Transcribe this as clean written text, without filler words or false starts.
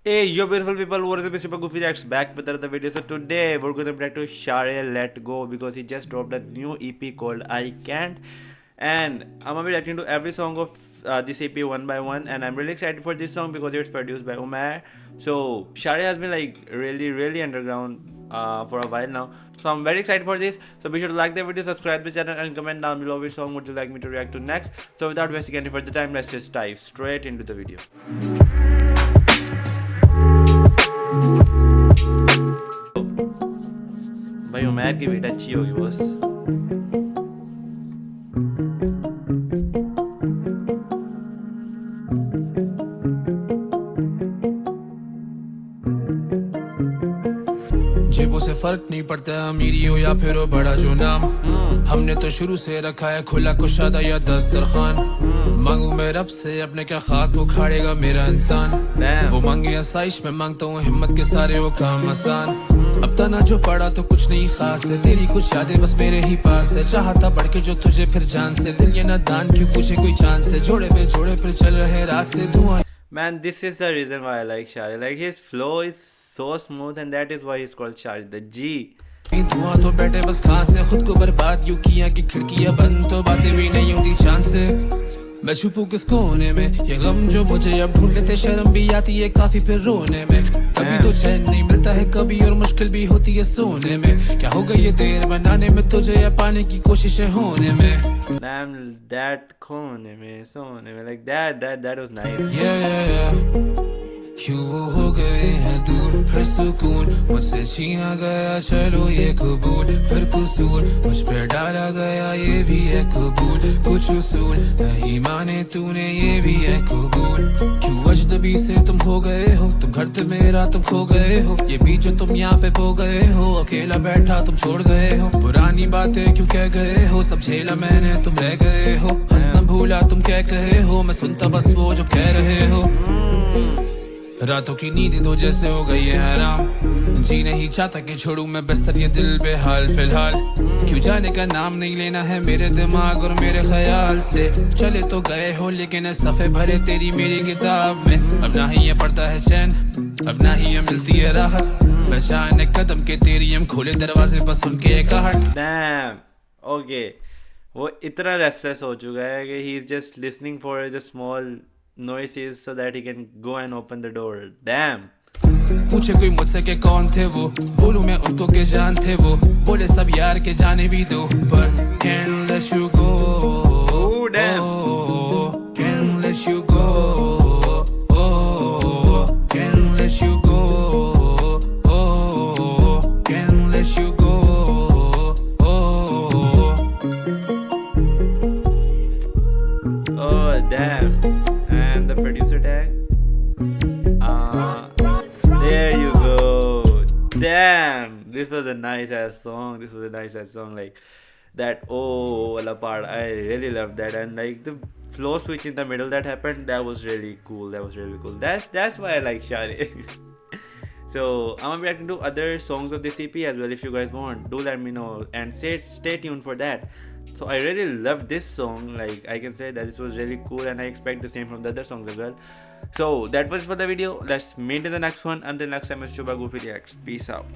Hey, yo beautiful people, what is up? It's Super Goofy Reacts back with another video. So today we're going to react to Sharia Let Go because he just dropped a new EP called I Can't, and I'm gonna be reacting to every song of this EP one by one, and I'm really excited for this song because it's produced by Umair. So Sharia has been like really underground for a while now, so I'm very excited for this. So be sure to like the video, subscribe to the channel, and comment down below which song would you like me to react to next. So without wasting any further time, let's just dive straight into the video. भाई उमैर की बेटा अच्छी होगी बस. जेबों से फर्क नहीं पड़ता अमीरी हो या फिर हो बड़ा जो नाम. हमने तो शुरू से रखा है खुला कुशादा या दस्तरखान. मांगू मैं रब से अपने क्या खाक उखाड़ेगा मेरा इंसान. वो मांगे आसाइश में मांगता हूँ हिम्मत के सारे वो काम आसान. अब तना जो पड़ा तो कुछ नहीं खास है. तेरी कुछ यादें बस मेरे ही पास है. चाहता बढ़ के जो तुझे फिर जान से. दिल ये नादान क्यों पूछे कोई चांस है. जोड़े पे चल रहे रात से धुआं. Man, this is the reason why I like Shari. Like his flow is so smooth, and that is why he's called Shari, the G. धुआं तो बैठे बस कहाँ से. खुद को बर्बाद यूं किया कि खिड़कियां बंद तो बातें भी नहीं होती चांद से. मैं छुपू किस कोने में ये गम जो मुझे अब ढूंढ लेते. शर्म भी आती है काफी फिर रोने में. कभी तो चैन नहीं मिलता है कभी और मुश्किल भी होती है सोने में. क्या हो गई ये देर बनाने में तुझे या पाने की कोशिशें होने में. Damn, that कोने में सोने में, like that was nice. Yeah. क्यों वो हो गए हैं दूर फिर सुकून मुझसे छीना गया चलो ये कबूल. फिर कसूर मुझ पे डाला गया ये भी है कबूल. कुछ उसूल नहीं माने तूने ये भी है कबूल. क्यों अजनबी से तुम हो गए हो. तुम घर थे मेरा तुम खो गए हो. ये भी जो तुम यहाँ पे पो गए हो. अकेला बैठा तुम छोड़ गए हो. पुरानी बातें क्यों कह गए हो. सब झेला मैंने तुम रह गए हो. हंसना भूला तुम क्या कहे हो. मैं सुनता बस वो जो कह रहे हो. रातों की नींद तो जैसे हो गई है हराम. जी नहीं चाहता कि छोड़ूं मैं बिस्तर ये दिल बेहाल फिलहाल. क्यों जाने का नाम नहीं लेना है मेरे दिमाग और मेरे ख्याल से. चले तो गए हो लेकिन सफ़े भरे तेरी मेरी किताब में. अब ना ही ये पड़ता है चैन अब ना ही ये मिलती है राहत. पहचाने कदम के तेरी हम खोले दरवाजे पर सुन के एक आहट. Damn. Okay. वो इतना रेस्टलेस हो चुका है कि he is just listening for the small noises so that he can go and open the door. Damn. पूछे कोई मुझसे के कौन थे वो. बोलूं मैं उनको के जान थे वो. बोले सब यार के जाने भी दो. But can't let you go. Oh damn. Can't let you go. Can't let you go. Can't let you go. Oh damn. And the producer tag. There you go. Damn. This was a nice ass song. Like that. Oh, wala part. I really loved that. And like the flow switch in the middle that happened. That was really cool. That's why I like Shari. So I'm gonna be reacting to other songs of this EP as well. If you guys want, do let me know and stay tuned for that. So I really love this song. Like I can say that this was really cool, and I expect the same from the other songs as well. So that was for the video. Let's meet in the next one. Until next time, it's Chuba Goofy Reacts. Peace out.